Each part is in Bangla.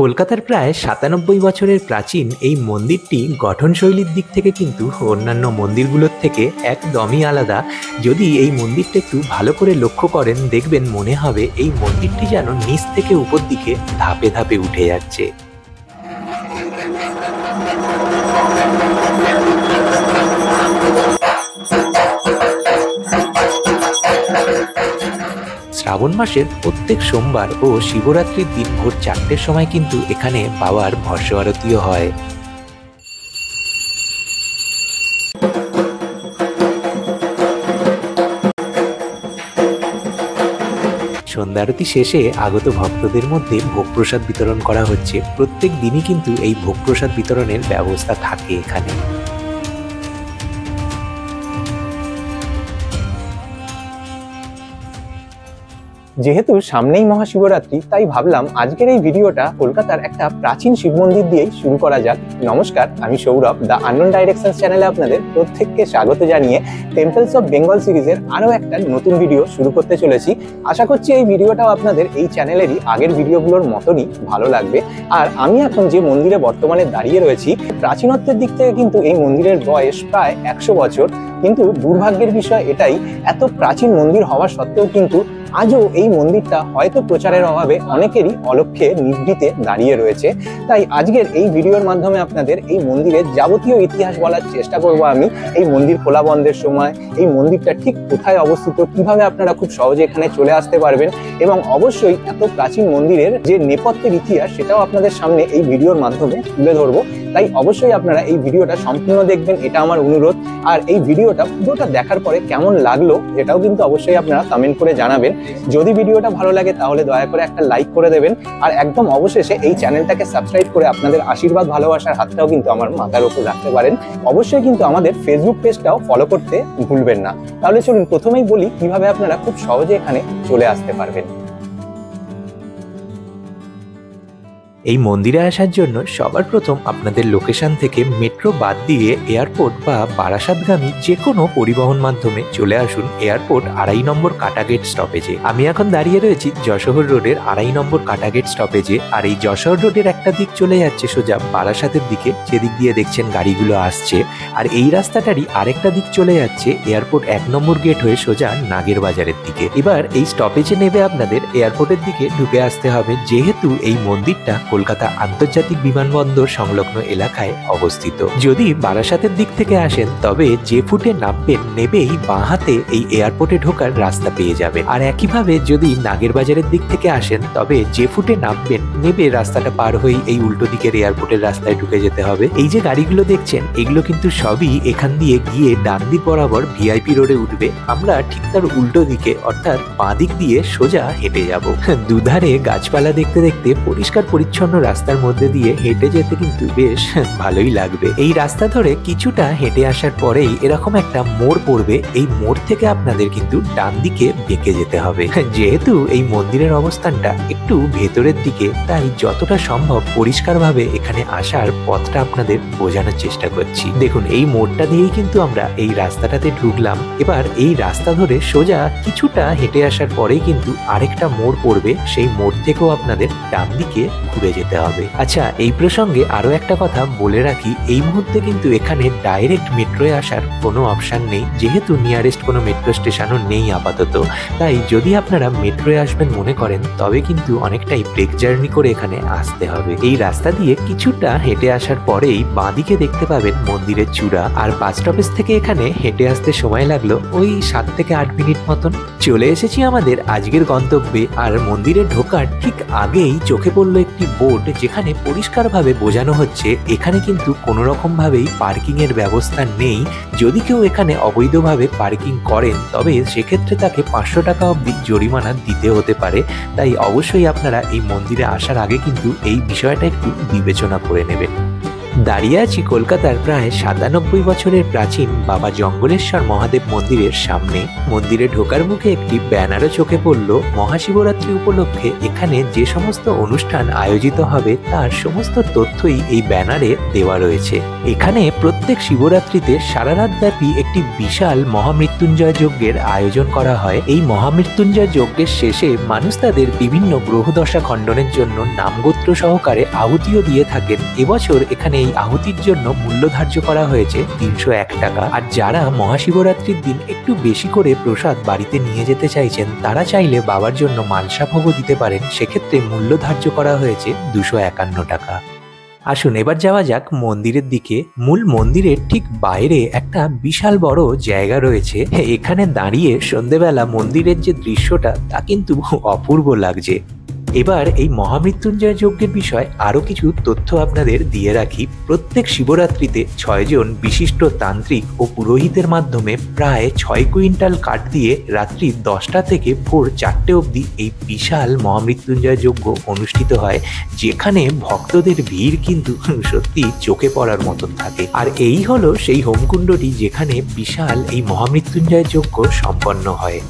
কলকাতার প্রায় ৯৭ বছরের প্রাচীন এই মন্দিরটি গঠনশৈলীর দিক থেকে কিন্তু অন্যান্য মন্দিরগুলোর থেকে একদমই আলাদা। যদি এই মন্দিরটা একটু ভালো করে লক্ষ্য করেন, দেখবেন মনে হবে এই মন্দিরটি যেন নিচ থেকে উপর দিকে ধাপে ধাপে উঠে যাচ্ছে। শ্রাবণ মাসের প্রত্যেক সোমবার ও শিবরাত্রির দিন ভোর ৪টের সময় কিন্তু এখানে বাবার ভস্য আরতিও হয়। সন্ধ্যা আরতি শেষে আগত ভক্তদের মধ্যে ভোগ প্রসাদ বিতরণ করা হচ্ছে। প্রত্যেক দিনই কিন্তু এই ভোগ প্রসাদ বিতরণের ব্যবস্থা থাকে এখানে। যেহেতু সামনেই মহাশিবরাত্রি, তাই ভাবলাম আজকের এই ভিডিওটা কলকাতার একটা প্রাচীন শিব মন্দির দিয়েই শুরু করা যাক। নমস্কার, আমি সৌরভ, দ্য আননোন ডাইরেকশনস চ্যানেলে আপনাদের প্রত্যেককে স্বাগত জানিয়ে টেম্পলস অফ বেঙ্গল সিরিজের আরও একটা নতুন ভিডিও শুরু করতে চলেছি। আশা করছি এই ভিডিওটাও আপনাদের এই চ্যানেলেরই আগের ভিডিওগুলোর মতনই ভালো লাগবে। আর আমি এখন যে মন্দিরে বর্তমানে দাঁড়িয়ে রয়েছি, প্রাচীনত্বের দিক থেকে কিন্তু এই মন্দিরের বয়স প্রায় ১০০ বছর। কিন্তু দুর্ভাগ্যের বিষয় এটাই, এত প্রাচীন মন্দির হওয়া সত্ত্বেও কিন্তু আজও এই মন্দিরটা হয়তো প্রচারের অভাবে অনেকেরই অলক্ষ্যে নিভৃতে দাঁড়িয়ে রয়েছে। তাই আজকের এই ভিডিওর মাধ্যমে আপনাদের এই মন্দিরের যাবতীয় ইতিহাস বলার চেষ্টা করব আমি। এই মন্দির খোলা বন্ধের সময়, এই মন্দিরটা ঠিক কোথায় অবস্থিত, কিভাবে আপনারা খুব সহজে এখানে চলে আসতে পারবেন, এবং অবশ্যই এত প্রাচীন মন্দিরের যে নেপথ্যের ইতিহাস সেটাও আপনাদের সামনে এই ভিডিওর মাধ্যমে তুলে ধরবো। তাই অবশ্যই আপনারা এই ভিডিওটা সম্পূর্ণ দেখবেন, এটা আমার অনুরোধ। আর এই ভিডিওটা পুরোটা দেখার পরে কেমন লাগলো এটাও কিন্তু অবশ্যই আপনারা কমেন্ট করে জানাবেন। যদি ভিডিওটা ভালো লাগে তাহলে দয়া করে একটা লাইক করে দেবেন, আর একদম অবশেষে এই চ্যানেলটাকে সাবস্ক্রাইব করে আপনাদের আশীর্বাদ ভালোবাসার হাতটাও কিন্তু আমার মাথার উপর রাখতে পারেন। অবশ্যই কিন্তু আমাদের ফেসবুক পেজটাও ফলো করতে ভুলবেন না। তাহলে চলুন প্রথমেই বলি কিভাবে আপনারা খুব সহজে এখানে চলে আসতে পারবেন। এই মন্দিরে আসার জন্য সবার প্রথম আপনাদের লোকেশন থেকে মেট্রো বাদ দিয়ে এয়ারপোর্ট বা বারাসাতগামী যে কোনো পরিবহন মাধ্যমে চলে আসুন এয়ারপোর্ট ২.৫ নম্বর কাটাগেট স্টপেজে। আমি এখন দাঁড়িয়ে রয়েছি যশোহর রোডের ২.৫ নম্বর কাটাগেট স্টপেজে। আর এই যশোহর রোডের একটা দিক চলে যাচ্ছে সোজা বারাসাতের দিকে, যেদিক দিয়ে দেখছেন গাড়িগুলো আসছে। আর এই রাস্তাটারই আরেকটা দিক চলে যাচ্ছে এয়ারপোর্ট ১ নম্বর গেট হয়ে সোজা নাগের বাজারের দিকে। এবার এই স্টপেজে নেমে আপনাদের এয়ারপোর্টের দিকে ঢুকে আসতে হবে, যেহেতু এই মন্দিরটা কলকাতা আন্তর্জাতিক বিমানবন্দর সংলগ্ন এলাকায় অবস্থিত। যদি বারাসাতের দিক থেকে আসেন তবে যে ফুটে নামবেন নেবেই বাঁ হাতে এই এয়ারপোর্টে ঢোকার রাস্তা পেয়ে যাবেন। আর একইভাবে যদি নাগের বাজারের দিক থেকে আসেন তবে যে ফুটে নামবেন নেবে রাস্তাটা পার হয়ে এই উল্টো দিকের এয়ারপোর্টের রাস্তায় ঢুকে যেতে হবে। এই যে গাড়িগুলো দেখছেন এগুলো কিন্তু সবই এখান দিয়ে গিয়ে ডান দিক বরাবর ভিআইপি রোডে উঠবে। আমরা ঠিক তার উল্টো দিকে অর্থাৎ বাঁ দিক দিয়ে সোজা হেঁটে যাব। দুধারে গাছপালা দেখতে দেখতে পরিষ্কার পরিচ্ছন্ন রাস্তার মধ্যে দিয়ে হেঁটে যেতে কিন্তু বেশ ভালোই লাগবে। এই রাস্তা ধরে কিছুটা হেঁটে আসার পরেই এরকম একটা মোড় পড়বে। এই মোড় থেকে আপনাদের কিন্তু ডান দিকে বেঁকে যেতে হবে। যেহেতু এই মন্দিরের অবস্থানটা একটু ভেতরের দিকে, তাই যতটা সম্ভব পরিষ্কারভাবে এখানে আসার পথটা আপনাদের বোঝানোর চেষ্টা করছি। দেখুন, এই মোড়টা দিয়েই কিন্তু আমরা এই রাস্তাটাতে ঢুকলাম। এবার এই রাস্তা ধরে সোজা কিছুটা হেঁটে আসার পরেই কিন্তু আরেকটা মোড় পড়বে। সেই মোড় থেকেও আপনাদের ডান দিকে ঘুরে যেতে হবে। আচ্ছা, এই প্রসঙ্গে আরো একটা কথা বলে রাখি, এই মুহূর্তে কিন্তু এখানে ডাইরেক্ট মেট্রোয় আসার কোনো অপশন নেই, যেহেতু নিয়ারেস্ট কোনো মেট্রো স্টেশনও নেই আপাতত। তাই যদি আপনারা মেট্রোয় আসবেন মনে করেন তবে কিন্তু অনেকটাই ব্রেক জার্নি করে এখানে আসতে হবে। এই রাস্তা দিয়ে কিছুটা হেঁটে আসার পরেই বাঁদিকে দেখতে পাবেন মন্দিরের চূড়া। আর বাস স্টপেজ থেকে এখানে হেঁটে আসতে সময় লাগলো ওই ৭ থেকে ৮ মিনিট মতন। চলে এসেছি আমাদের আজকের গন্তব্যে। আর মন্দিরে ঢোকার ঠিক আগেই চোখে পড়লো একটি বোর্ড, যেখানে পরিষ্কারভাবে বোঝানো হচ্ছে এখানে কিন্তু কোনো রকম ভাবেই পার্কিং এর ব্যবস্থা নেই। যদি কেউ এখানে অবৈধভাবে পার্কিং করেন তবে সেক্ষেত্রে তাকে ৫০০ টাকা অবধি জরিমানা দিতে হতে পারে। তাই অবশ্যই আপনারা এই মন্দিরে আসার আগে কিন্তু এই বিষয়টা একটু বিবেচনা করে নেবেন। দাঁড়িয়ে আছি কলকাতার প্রায় 97 বছরের প্রাচীন বাবা জঙ্গলেশ্বর মহাদেব মন্দিরের সামনে। মন্দিরে ঢোকার মুখে একটি ব্যানারও চোখে পড়ল। মহাশিবরাত্রি উপলক্ষে এখানে যে সমস্ত অনুষ্ঠান আয়োজিত হবে তার সমস্ত তথ্যই এই ব্যানারে দেওয়া রয়েছে। এখানে প্রত্যেক শিবরাত্রিতে সারা রাত ব্যাপী একটি বিশাল মহামৃত্যুঞ্জয় যজ্ঞের আয়োজন করা হয়। এই মহামৃত্যুঞ্জয় যজ্ঞের শেষে মানুষ তাদের বিভিন্ন গ্রহদশা খণ্ডনের জন্য নামগোত্র সহকারে আহুতিও দিয়ে থাকেন। এবছর এখানে এই আহুতির জন্য মূল্য ধার্য করা হয়েছে 301 টাকা। আর যারা মহাশিবরাত্রির দিন একটু বেশি করে প্রসাদ বাড়িতে নিয়ে যেতে চাইছেন তারা চাইলে বাবার জন্য মালসা ভোগও দিতে পারেন, সেক্ষেত্রে মূল্য ধার্য করা হয়েছে 251 টাকা। আসুন এবার যাওয়া যাক মন্দিরের দিকে। মূল মন্দিরের ঠিক বাইরে একটা বিশাল বড় জায়গা রয়েছে। এখানে দাঁড়িয়ে সন্ধেবেলা মন্দিরের যে দৃশ্যটা তা কিন্তু অপূর্ব লাগছে। এবার এই মহামৃত্যুঞ্জয় যজ্ঞের বিষয় আরো কিছু তথ্য আপনাদের দিয়ে রাখি। প্রত্যেক শিবরাত্রিতে 6 জন বিশিষ্ট তান্ত্রিক ও পুরোহিতের মাধ্যমে প্রায় 6 কুইন্টাল কাঠ দিয়ে রাত্রি 10টা থেকে ভোর 4টে অবধি এই বিশাল মহামৃত্যুঞ্জয় যজ্ঞ অনুষ্ঠিত হয়, যেখানে ভক্তদের ভিড় কিন্তু সত্যি চোখে পড়ার মতন থাকে। আর এই হলো সেই হোমকুণ্ডটি যেখানে বিশাল এই মহামৃত্যুঞ্জয় যজ্ঞ সম্পন্ন হয়।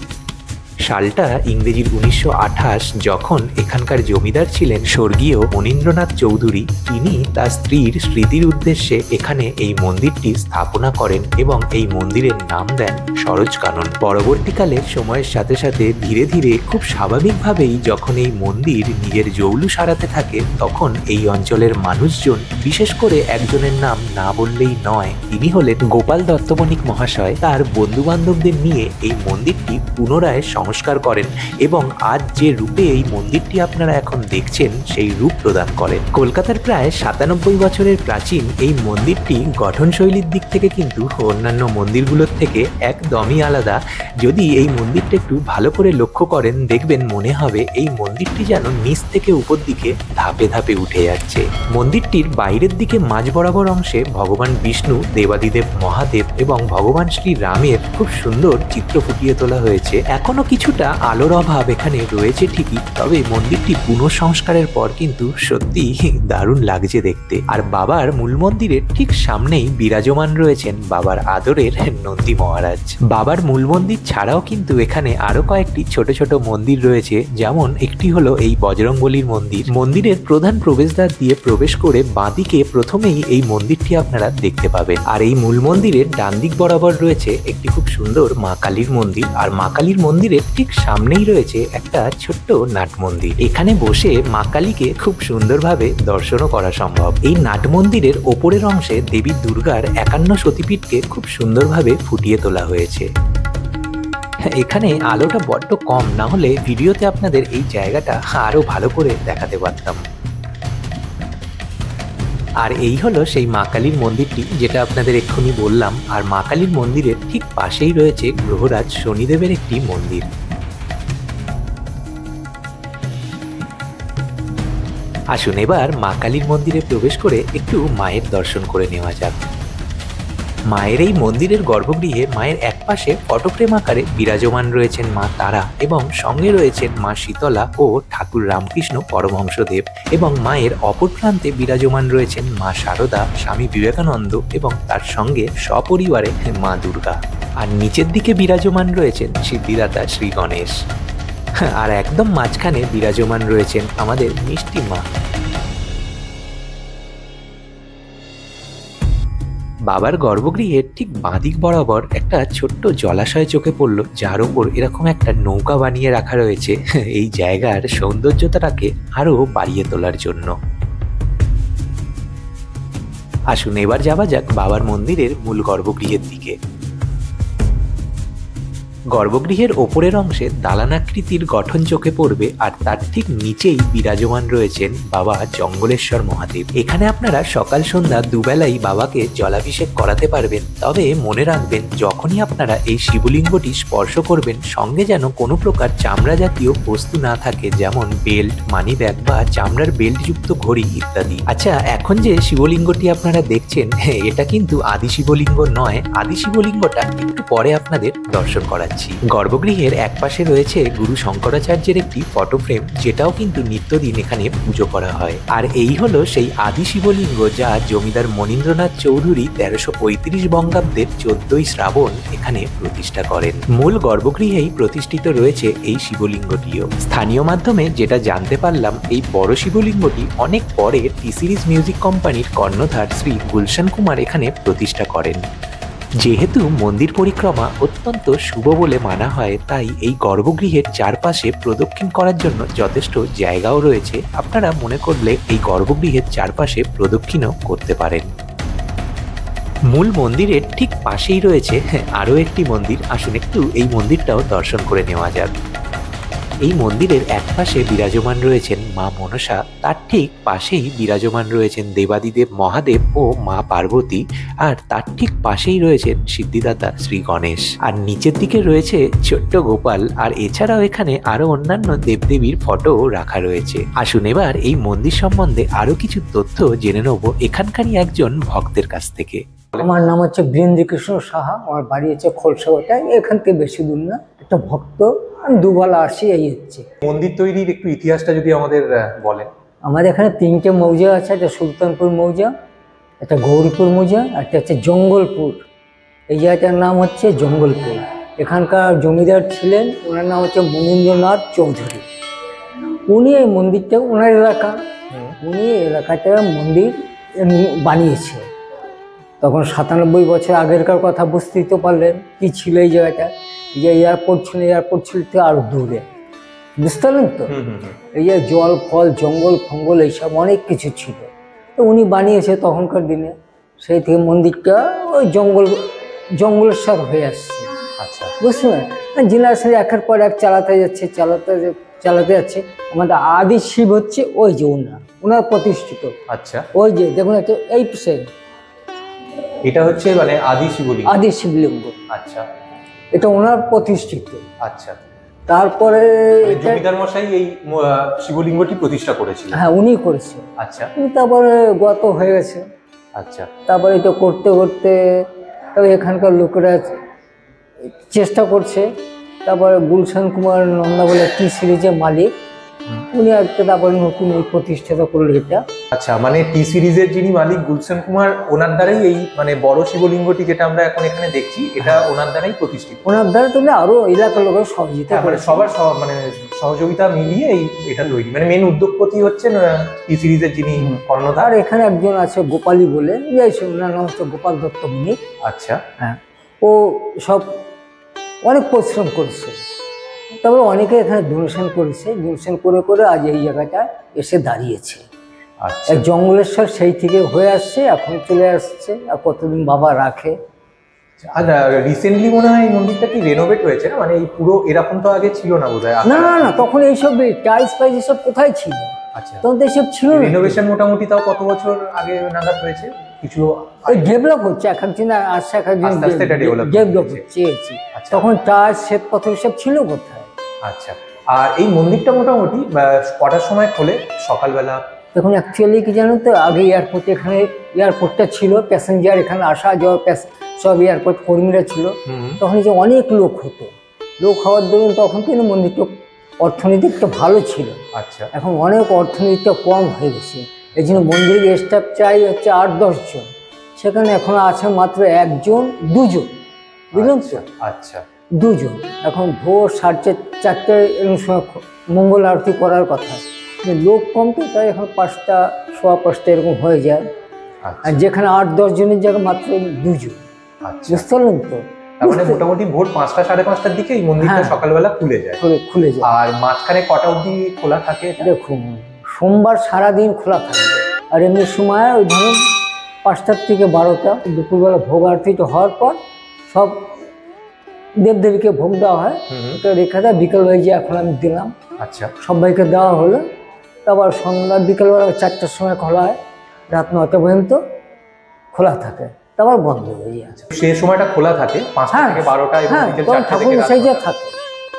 সালটা ইংরেজির 1928। যখন এখানকার জমিদার ছিলেন স্বর্গীয় মনীন্দ্রনাথ চৌধুরী, তিনি তার স্ত্রীর স্মৃতির উদ্দেশ্যে এখানে এই মন্দিরটি স্থাপনা করেন এবং এই মন্দিরের নাম দেন সরোজ কানন। পরবর্তীকালে সময়ের সাথে সাথে ধীরে ধীরে খুব স্বাভাবিকভাবেই যখন এই মন্দির নিজের জৌলু সারাতে থাকে, তখন এই অঞ্চলের মানুষজন, বিশেষ করে একজনের নাম না বললেই নয়, তিনি হলেন গোপাল দত্ত বণিক মহাশয়, তার বন্ধু বান্ধবদের নিয়ে এই মন্দিরটি পুনরায় সংস্কার করেন এবং আজ যে রূপে এই মন্দিরটি আপনারা এখন দেখছেন সেই রূপ প্রদান করেন। কলকাতার প্রায় 97 বছরের প্রাচীন এই মন্দিরটি গঠনশৈলীর দিক থেকে কিন্তু অন্যান্য মন্দিরগুলোর থেকে একদমই আলাদা। যদি এই মন্দিরটা একটু ভালো করে লক্ষ্য করেন, দেখবেন মনে হবে এই মন্দিরটি যেন নিচ থেকে উপর দিকে ধাপে ধাপে উঠে যাচ্ছে। মন্দিরটির বাইরের দিকে মাঝ বরাবর অংশে ভগবান বিষ্ণু, দেবাদিদেব মহাদেব এবং ভগবান শ্রী রামের খুব সুন্দর চিত্র ফুটিয়ে তোলা হয়েছে। এখনো কিছুটা আলোর অভাব এখানে রয়েছে ঠিকই, তবে মন্দিরটি পুনঃসংস্কারের পর কিন্তু সত্যি দারুণ লাগছে দেখতে। আর বাবার মূল মন্দিরের ঠিক সামনেই বিরাজমান রয়েছেন বাবার আদরের নন্দী মহারাজ। বাবার মূল মন্দির ছাড়াও কিন্তু এখানে আরো কয়েকটি ছোট ছোট মন্দির রয়েছে, যেমন একটি হলো এই বজরংবলীর মন্দির। মন্দিরের প্রধান প্রবেশদ্বার দিয়ে প্রবেশ করে বাঁদিকে প্রথমেই এই মন্দিরটি আপনারা দেখতে পাবেন। আর এই মূল মন্দিরের ডান দিক বরাবর রয়েছে একটি খুব সুন্দর মা কালীর মন্দির। আর মা কালীর মন্দিরের ঠিক সামনেই রয়েছে একটা ছোট্ট নাট মন্দির। এখানে বসে মা কালীকে খুব সুন্দরভাবে দর্শনও করা সম্ভব। এই নাট মন্দিরের ওপরের অংশে দেবী দুর্গার 51 সতীপীঠকে খুব সুন্দরভাবে ফুটিয়ে তোলা হয়েছে। এখানে আলোটা বড্ড কম, না হলে ভিডিওতে আপনাদের এই জায়গাটা আরো ভালো করে দেখাতে পারতাম। আর এই হলো সেই মা কালীর মন্দিরটি যেটা আপনাদের এক্ষুনি বললাম। আর মা কালীর মন্দিরের ঠিক পাশেই রয়েছে গ্রহরাজ শনিদেবের একটি মন্দির। আসুন এবার মা কালীর মন্দিরে প্রবেশ করে একটু মায়ের দর্শন করে নেওয়া যাক। মায়ের এই মন্দিরের গর্ভগৃহে মায়ের একপাশে ফটোফ্রেম আকারে বিরাজমান রয়েছেন মা তারা এবং সঙ্গে রয়েছেন মা শীতলা ও ঠাকুর রামকৃষ্ণ পরমহংসদেব, এবং মায়ের অপর প্রান্তে বিরাজমান রয়েছেন মা শারদা, স্বামী বিবেকানন্দ এবং তার সঙ্গে সপরিবারে মা দুর্গা। আর নিচের দিকে বিরাজমান রয়েছেন সিদ্ধিদাতা শ্রী গণেশ। আর একদম মাঝখানে বিরাজমান রয়েছেন আমাদের মিষ্টি মা। বাবার গর্ভগৃহের ঠিক বাঁদিক বরাবর একটা ছোট্ট জলাশয় চোখে পড়ল, যার ওপর এরকম একটা নৌকা বানিয়ে রাখা রয়েছে এই জায়গার সৌন্দর্যতাটাকে আরো বাড়িয়ে তোলার জন্য। আসুন এবার যাওয়া যাক বাবার মন্দিরের মূল গর্ভগৃহের দিকে। গর্ভগৃহের ওপরের অংশে দালানাকৃতির গঠন চোখে পড়বে, আর তার ঠিক নিচেই বিরাজমান রয়েছেন বাবা জঙ্গলেশ্বর মহাদেব। এখানে আপনারা সকাল সন্ধ্যা দুবেলাই বাবাকে জলাভিষেক করাতে পারবেন। তবে মনে রাখবেন, যখনই আপনারা এই শিবলিঙ্গটি স্পর্শ করবেন, সঙ্গে যেন কোনো প্রকার চামড়া জাতীয় বস্তু না থাকে, যেমন বেল্ট, মানি ব্যাগ বা চামড়ার বেল্টযুক্ত ঘড়ি ইত্যাদি। আচ্ছা, এখন যে শিবলিঙ্গটি আপনারা দেখছেন, এটা কিন্তু আদি শিবলিঙ্গ নয়। আদি শিবলিঙ্গটা একটু পরে আপনাদের দর্শন করা দেখাচ্ছি। গর্ভগৃহের একপাশে রয়েছে গুরু শঙ্করাচার্যের একটি ফটো ফ্রেম, যেটাও কিন্তু নিত্যদিন এখানে পুজো করা হয়। আর এই হলো সেই আদি শিবলিঙ্গ যা জমিদার মনীন্দ্রনাথ চৌধুরী 1335 বঙ্গাব্দের 14ই শ্রাবণ এখানে প্রতিষ্ঠা করেন। মূল গর্ভগৃহেই প্রতিষ্ঠিত রয়েছে এই শিবলিঙ্গটিও। স্থানীয় মাধ্যমে যেটা জানতে পারলাম, এই বড় শিবলিঙ্গটি অনেক পরে টি সিরিজ মিউজিক কোম্পানির কর্ণধার শ্রী গুলশান কুমার এখানে প্রতিষ্ঠা করেন। যেহেতু মন্দির পরিক্রমা অত্যন্ত শুভ বলে মানা হয়, তাই এই গর্ভগৃহের চারপাশে প্রদক্ষিণ করার জন্য যথেষ্ট জায়গাও রয়েছে। আপনারা মনে করলে এই গর্ভগৃহের চারপাশে প্রদক্ষিণও করতে পারেন। মূল মন্দিরের ঠিক পাশেই রয়েছে আরও একটি মন্দির। আসুন একটু এই মন্দিরটাও দর্শন করে নেওয়া যাক। এই মন্দিরের একপাশে বিরাজমান রয়েছেন মা মনসা, তার ঠিক পাশেই বিরাজমান রয়েছেন দেবাদিদেব মহাদেব ও মা পার্বতী, আর তার ঠিক পাশেই রয়েছেন সিদ্ধিদাতা শ্রী গণেশ। আর নিচের দিকে রয়েছে ছোট্ট গোপাল, আর এছাড়াও এখানে আরো অন্যান্য দেবদেবীর ফটো রাখা রয়েছে। আসুন এবার এই মন্দির সম্বন্ধে আরো কিছু তথ্য জেনে নেব এখানকারই একজন ভক্তের কাছ থেকে। আমার নাম হচ্ছে বৃন্দিকৃষ্ণ সাহা, আমার বাড়ি হচ্ছে খোলসাগোটায়, এখান থেকে বেশি দূর না। একটা ভক্ত, আমি দুবেলা আসি, এই হচ্ছে। মন্দির তৈরির একটু ইতিহাসটা যদি আমাদের বলেন। আমাদের এখানে 3টে মৌজা আছে, একটা সুলতানপুর মৌজা, একটা গৌরীপুর মৌজা, একটা হচ্ছে জঙ্গলপুর। এই জায়গাটার নাম হচ্ছে জঙ্গলপুর। এখানকার জমিদার ছিলেন, ওনার নাম হচ্ছে মনীন্দ্রনাথ চৌধুরী। উনি এই মন্দিরটা, ওনার এলাকা, উনি এই এলাকাটা মন্দির বানিয়েছে। তখন 97 বছর আগেরকার কথা, বুঝতেই তো পারলেন কি ছিল এই জায়গাটা। এই যে এয়ারপোর্ট ছিল তো আরো দূরে, বুঝতে পারলেন তো। এই যে জল ফল জঙ্গল ফঙ্গল এইসব অনেক কিছু ছিল, তো উনি বানিয়েছে তখনকার দিনে। সেই থেকে মন্দিরটা ওই জঙ্গলেশ্বর হয়ে আসছে। আচ্ছা, বুঝলেন, জেনারেশন একের পর এক চালাতে যাচ্ছে। আমাদের আদি শিব হচ্ছে ওই যে ওনার প্রতিষ্ঠিত। আচ্ছা, ওই যে দেখুন একটা এই পিসে, এটা হচ্ছে মানে আদি শিবলিঙ্গ। আদি শিবলিঙ্গ। আচ্ছা, এটা ওনার প্রতিষ্ঠিত। আচ্ছা। তারপরে জমিদার মশাই এই শিবলিঙ্গটি প্রতিষ্ঠা করেছিলেন? হ্যাঁ, উনি করেছে। আচ্ছা, তারপরে গত হয়ে গেছে। আচ্ছা। তারপরে এটা করতে করতে তবে এখানকার লোকেরা চেষ্টা করছে। তারপরে গুলশান কুমার নন্দা বলে টি সিরিজের মালিক, উনি একটা তারপরে নতুন এই প্রতিষ্ঠাতা করলো এটা। আচ্ছা, মানে টি সিরিজের যিনি মালিক গুলশান কুমার, ওনার দ্বারাই এই মানে বড় শিবলিঙ্গটি যেটা আমরা এখন এখানে দেখছি, এটা ওনার দ্বারাই প্রতিষ্ঠিত। ওনার দ্বারা তুমি আরো এলাকার লোকের সহযোগিতা, মানে সবার মানে সহযোগিতা মিলিয়ে এটা তৈরি। মানে মেন উদ্যোগপতি হচ্ছেন টি সিরিজের যিনি কর্ণধার। আর এখানে একজন আছে গোপালী বলে, ওনার নাম হচ্ছে গোপাল দত্ত মুনি। আচ্ছা, হ্যাঁ, ও সব অনেক পরিশ্রম করেছে। তারপরে অনেকে এখানে ডোনেশন করেছে, ডোনেশন করে করে আজ এই জায়গাটা এসে দাঁড়িয়েছে। আচ্ছা। জঙ্গলেশ্বর সেই থেকে হয়ে আসছে, এখন চলে আসছে, আর কতদিন বাবা রাখে। আর রিসেন্টলি মনে হয় এই মন্দিরটা কি রেনোভেট হয়েছে না? মানে এই পুরো এরকম তো আগে ছিল না বোধহয়। না, তখন এইসব টাইলস ফাইলস এসব কোথায় ছিল? আচ্ছা, তখন তো এইসব ছিল না। রেনোভেশন মোটামুটি তাও কত বছর আগে নাগাদ হয়েছে? কিছু ডেভেলপ হচ্ছে, এক একদিন আসছে, এক একদিন আস্তে আস্তে এটা ডেভেলপ হচ্ছে। আচ্ছা। তখন টাইলস শ্বেত পাথর সব ছিল কোথায়? আচ্ছা। আর এই মন্দিরটা মোটামুটি কটার সময় খোলে? সকালবেলা? দেখুন, অ্যাকচুয়ালি কি জানো তো, আগে এয়ারপোর্টে, এখানে এয়ারপোর্টটা ছিল, প্যাসেঞ্জার এখানে আসা যাওয়া, সব এয়ারপোর্ট কর্মীরা ছিল। তখন যে অনেক লোক হতো, লোক হওয়ার দরুন তখন কিন্তু মন্দিরটা অর্থনৈতিকটা ভালো ছিল। আচ্ছা। এখন অনেক অর্থনীতিটা কম হয়ে গেছে, এই জন্য মন্দিরের স্টাফ চাই হচ্ছে 8-10 জন, সেখানে এখন আছে মাত্র 1 জন 2 জন, বুঝলেন তো। আচ্ছা, 2 জন। এখন ভোর 4:30 এরকম সময় মঙ্গল আরতি করার কথা, লোক কম তো, তাই এখন 5টা 5:15 এরকম হয়ে যায়। আর যেখানে 8-10 জনের জায়গায় মাত্র 2 জন। বুঝতে পারলেন তো। মানে মোটামুটি ভোর 5টা 5:30টার দিকে এই মন্দিরটা সকালবেলা খুলে যায়। আর মাঝখানে কটা অবধি খোলা থাকে? দেখুন, সোমবার সারাদিন খোলা থাকে, আর এমনি সময় ওই ধরুন 5টা থেকে 12টা, দুপুরবেলা ভোগ আরতিটা হওয়ার পর সব দেবদেবীকে ভোগ দেওয়া হয়, এটা রেখে দেয়। বিকেলবেলা যে এখন আমি দিলাম, আচ্ছা, সবাইকে দেওয়া হলো। তারপর সন্ধ্যা বিকেলবেলা 4টার সময় খোলা হয়, রাত 9টা পর্যন্ত খোলা থাকে, তারপর বন্ধ হয়ে যায়। সেই সময়টা খোলা থাকে 5টা থেকে 12টা এবং বিকেল 4টা থেকে রাত 9টা। ঠাকুরমশাই যে থাকে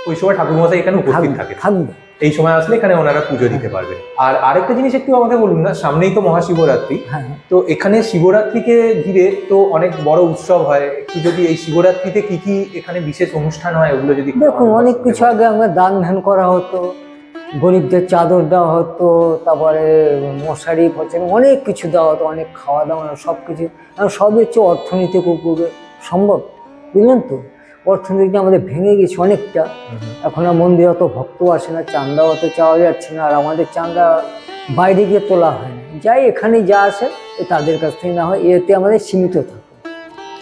ওই সময় ঠাকুরমশাই এখানে উপস্থিত থাকে। থাকবে। এই সময় আসলে এখানে ওনারা পুজো দিতে পারবেন। আর আরেকটা জিনিস একটু আমাকে বলুন না, সামনেই তো মহাশিবরাত্রি, হ্যাঁ তো এখানে শিবরাত্রিকে ঘিরে তো অনেক বড় উৎসব হয়, একটু যদি এই শিবরাত্রিতে কি কি এখানে বিশেষ অনুষ্ঠান হয় ওগুলো যদি একটু দেখুন, আমাদের অনেক দর্শকদের কিছু আগে আমরা দান ধ্যান করা হতো, গরিবদের চাদর দেওয়া হতো, তারপরে মশারি ফচারি অনেক কিছু দেওয়া হতো, অনেক খাওয়া দাওয়া সব কিছু। সব হচ্ছে অর্থনৈতিক উপরে সম্ভব, বুঝলেন তো? অর্থনীতি আমাদের ভেঙে গেছে অনেকটা। এখন আর মন্দিরে অত ভক্ত আসে না, চাঁদা অত চাওয়া যাচ্ছে না, আর আমাদের চাঁদা বাইরে গিয়ে তোলা হয় না, যাই এখানে যা আসে তাদের কাছ থেকে না হয়, এতে আমাদের সীমিত থাকে।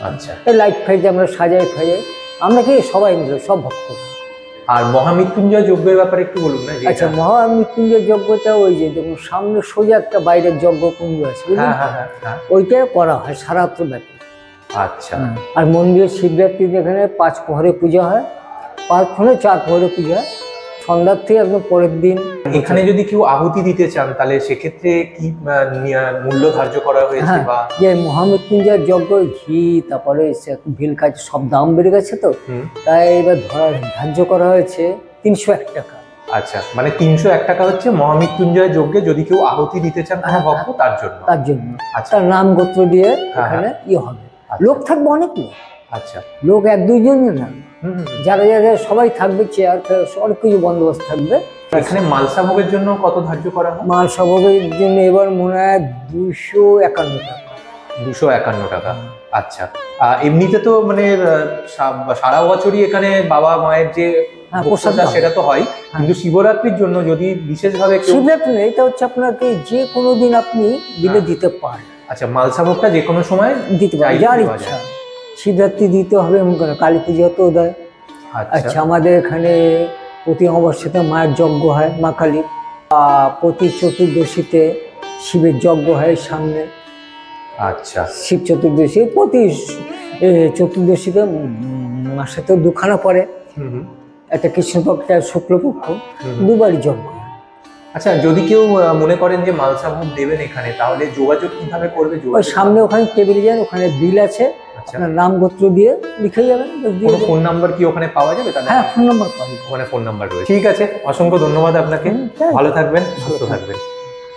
আচ্ছা, এই লাইট ফাইট আমরা সাজাই ফাজাই, আমরা কি সবাই মিলে সব ভক্ত। আর মহামৃত্যুঞ্জয় যজ্ঞের ব্যাপারে একটু বলুন না। আচ্ছা, মহামৃত্যুঞ্জয় যজ্ঞটা ওই যে দেখুন সামনে সোজা একটা বাইরের যজ্ঞ কুঞ্জ আছে, বুঝলেন? ওইটা করা হয় সারাত্র ব্যাপী। আচ্ছা, আর মন্দিরের শিবরাত্রিতে এখানে 5 প্রহরে পূজা হয়, 5 প্রহরে 4 প্রহরে পূজা হয়, সন্ধ্যার থেকে একদম পরের দিন। এখানে যদি কেউ আহুতি দিতে চান তাহলে সেক্ষেত্রে কি মূল্য ধার্য করা হয়েছে? হ্যাঁ, বা যে মহামৃত্যুঞ্জয় যজ্ঞ ঘি, তারপরে ভিল কাজ সব দাম বেড়ে গেছে তো, তাই এবার ধার্য করা হয়েছে 301 টাকা। আচ্ছা, মানে 301 টাকা হচ্ছে মহামৃত্যুঞ্জয় যজ্ঞে যদি কেউ আহুতি দিতে চান কোনো ভক্ত তার জন্য। আচ্ছা, তার নাম গোত্র দিয়ে এখানে হবে। লোক থাকবে অনেক লোক। আচ্ছা, লোক 1-2 জন না, যারা যারা সবাই থাকবে, চেয়ার অনেক কিছু বন্দোবস্ত থাকবে। এখানে মালসা ভোগের জন্য কত ধার্য করা হয়? মালসা ভোগের জন্য এবার মনে হয় 251 টাকা। 251 টাকা। আচ্ছা, এমনিতে তো মানে সারা বছরই এখানে বাবা মায়ের যে প্রসাদ সেটা তো হয়, কিন্তু শিবরাত্রির জন্য যদি বিশেষভাবে শিবরাত্রি নেই, এটা হচ্ছে আপনাকে যে কোনো দিন আপনি দিলে দিতে পারেন। আচ্ছা, মালসা ভোগটা যে কোনো সময় দিতে পারেন, যার ইচ্ছা। শিবরাত্রি দিতে হবে এমন করে, কালী পুজো তো দেয়। আচ্ছা, আমাদের এখানে প্রতি অমাবস্যাতে মায়ের যজ্ঞ হয়, মা কালী। প্রতি চতুর্দশীতে শিবের যজ্ঞ হয় সামনে। আচ্ছা, শিব চতুর্দশী প্রতি চতুর্দশীতে মাসে তো 2খানা পরে, একটা কৃষ্ণপক্ষ একটা শুক্লপক্ষ, 2বারই যজ্ঞ। আচ্ছা, যদি কেউ মনে করেন যে মালসা ভোগ দেবেন এখানে, তাহলে যোগাযোগ কিভাবে করবে? ওই সামনে ওখানে টেবিলে যান, ওখানে বিল আছে, আপনার নাম গোত্র দিয়ে লিখে যাবেন। ফোন নাম্বার কি ওখানে পাওয়া যাবে? হ্যাঁ, ফোন নাম্বার পাওয়া যাবে, ওখানে ফোন নাম্বার রয়েছে। ঠিক আছে, অসংখ্য ধন্যবাদ আপনাকে, ভালো থাকবেন, সুস্থ থাকবেন।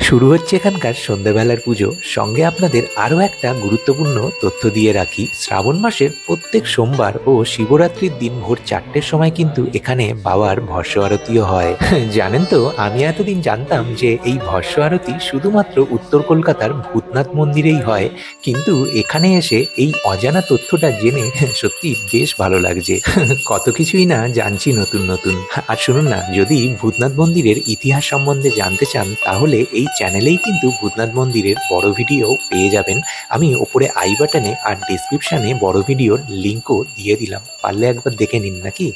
শুরু হচ্ছে এখানকার সন্ধ্যাবেলার পুজো। সঙ্গে আপনাদের আরও একটা গুরুত্বপূর্ণ তথ্য দিয়ে রাখি, শ্রাবণ মাসের প্রত্যেক সোমবার ও শিবরাত্রির দিন ভোর 4টের সময় কিন্তু এখানে বাবার ভস্য আরতিও হয়। জানেন তো, আমি এতদিন জানতাম যে এই ভস্য আরতি শুধুমাত্র উত্তর কলকাতার ভূতনাথ মন্দিরেই হয়, কিন্তু এখানে এসে এই অজানা তথ্যটা জেনে সত্যি বেশ ভালো লাগছে। কত কিছুই না জানছি নতুন নতুন। আর শুনুন না, যদি ভূতনাথ মন্দিরের ইতিহাস সম্বন্ধে জানতে চান তাহলে এই চ্যানেলেই কিন্তু ভূতনাথ মন্দিরের বড় ভিডিও পেয়ে যাবেন। আমি ওপরে আই বাটনে আর ডেসক্রিপশনে বড় ভিডিওর লিঙ্কও দিয়ে দিলাম, পারলে একবার দেখে নিন নাকি।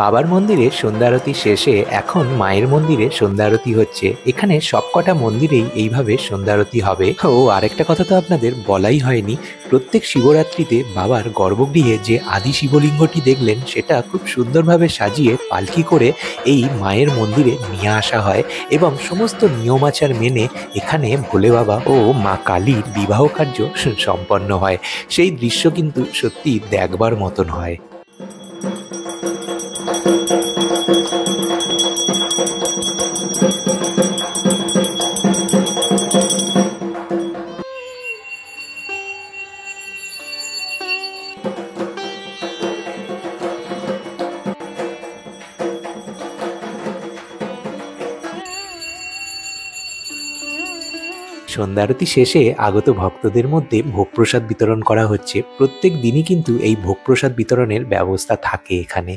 বাবার মন্দিরে সন্ধ্যা আরতি শেষে এখন মায়ের মন্দিরে সন্ধ্যা আরতি হচ্ছে। এখানে সবকটা মন্দিরেই এইভাবে সন্ধ্যা আরতি হবে। ও আরেকটা কথা তো আপনাদের বলাই হয়নি, প্রত্যেক শিবরাত্রিতে বাবার গর্ভগৃহে যে আদি শিবলিঙ্গটি দেখলেন সেটা খুব সুন্দরভাবে সাজিয়ে পালকি করে এই মায়ের মন্দিরে নিয়ে আসা হয় এবং সমস্ত নিয়মাচার মেনে এখানে ভোলে বাবা ও মা কালীর বিবাহ কার্য সম্পন্ন হয়। সেই দৃশ্য কিন্তু সত্যি দেখবার মতন হয়। সন্ধ্যা আরতি শেষে আগত ভক্তদের মধ্যে ভোগ প্রসাদ বিতরণ করা হচ্ছে। প্রত্যেক দিনই কিন্তু এই ভোগ প্রসাদ বিতরণের ব্যবস্থা থাকে এখানে।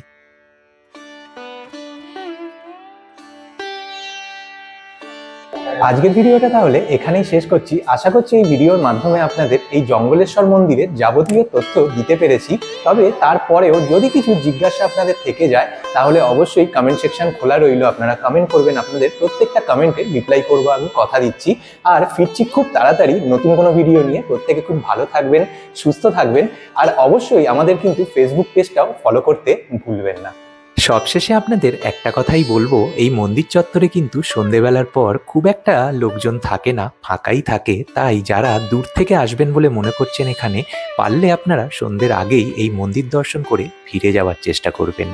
আজকের ভিডিওটা তাহলে এখানেই শেষ করছি। আশা করছি এই ভিডিওর মাধ্যমে আপনাদের এই জঙ্গলেশ্বর মন্দিরের যাবতীয় তথ্য দিতে পেরেছি। তবে তারপরেও যদি কিছু জিজ্ঞাসা আপনাদের থেকে যায় তাহলে অবশ্যই কমেন্ট সেকশন খোলা রইল, আপনারা কমেন্ট করবেন, আপনাদের প্রত্যেকটা কমেন্টে রিপ্লাই করবো, আমি কথা দিচ্ছি। আর ফিরছি খুব তাড়াতাড়ি নতুন কোনো ভিডিও নিয়ে। প্রত্যেকে খুব ভালো থাকবেন, সুস্থ থাকবেন, আর অবশ্যই আমাদের কিন্তু ফেসবুক পেজটাও ফলো করতে ভুলবেন না। সবশেষে আপনাদের একটা কথাই বলবো, এই মন্দির চত্বরে কিন্তু সন্ধেবেলার পর খুব একটা লোকজন থাকে না, ফাঁকাই থাকে। তাই যারা দূর থেকে আসবেন বলে মনে করছেন এখানে, পারলে আপনারা সন্ধ্যের আগেই এই মন্দির দর্শন করে ফিরে যাওয়ার চেষ্টা করবেন।